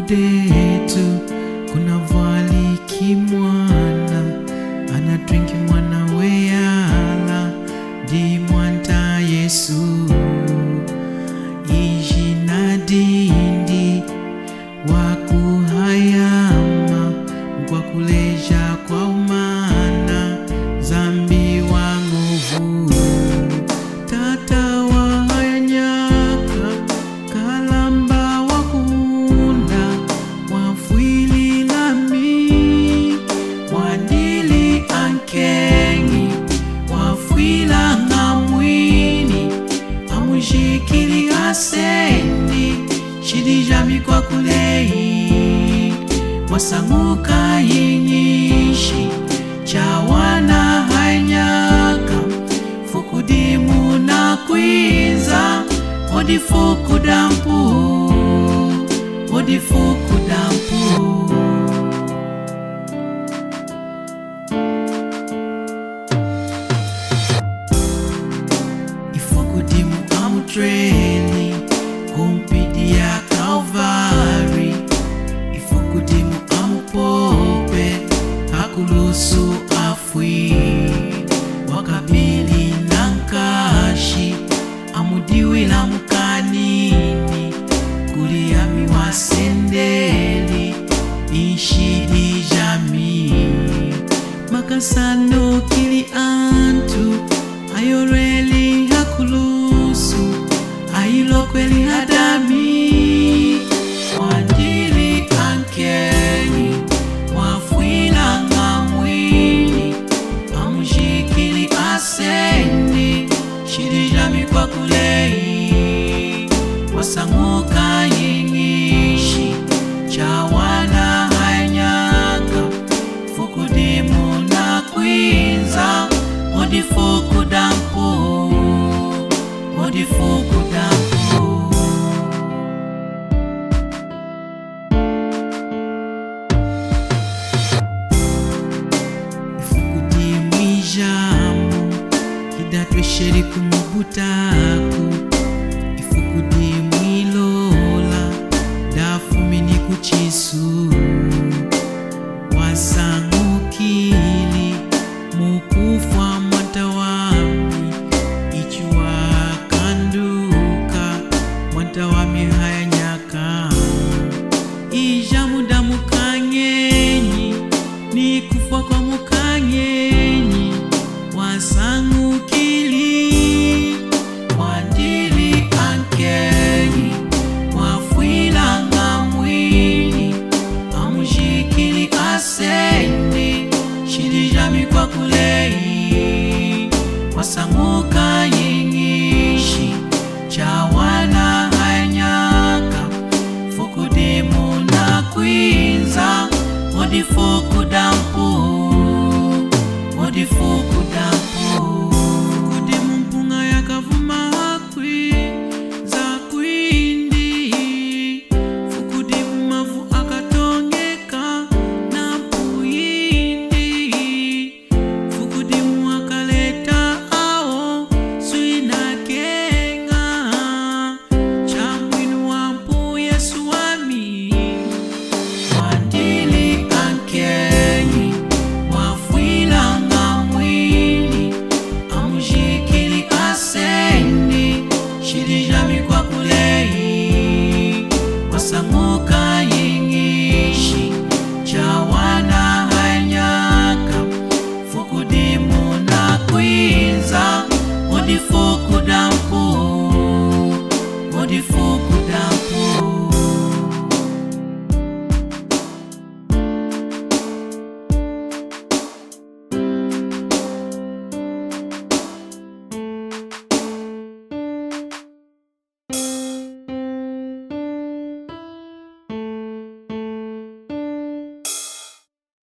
detu kuna vali kimwana ana twinki mwana weyala di mwanta Yesu ijina dindi wakuhayama kwa kuleja kwa umana zambi wa nguvu tata wa hayanyaka kalamba wakunda wafwili lami wandili ankengi wafwila ngamwini amushikili asendi shidijami kwa kulei wasanguka yinyishi chawana hanyaka fukudimu na kwiza odifukudampu ifukudimu amutreni kumpidia Kalvari ifukudimu amupope hakulusu afwi wakabili nankashi amudiwila mukanini kuliami wasendeli ishidi jami makasano kili antu ayoreli hakulusu ailokweli hadami wandili ankeni wafwila ngamwini amushikili asendi shirijami kwa kulei wasanguka yingishi chawana hanyaka fukudimu na kwinza odifukudampu ifukudimu ijamu kidatwesheri kumubutaku ifukudimu ilola dafumini kuchisu wasangukili mukufwa mwanta wami ichuwa kanduka mwanta wami hayanyaka ijamuda mukanyenyi ni kufwa kwa mukanyenyi wasangukili wandili ankeni wafwila ngamwini amushikili asendi shirijami kwa kulei wasanguka yingishi chawana hanyaka fukudimu na kwinza odifukudampu fukudimu mpunga yakavuma hakwi za kwindi fukudimu mavu akatongeka na puyindi fukudimu akaleta ao swina kenga chamwinu wampu Yesu wami wandili ankenyi wafwila ngamwini amushikili asendi shirijami kwa kulei wasanguka yingishi chawana hanyaka fukudimu na kwinza odifukudampu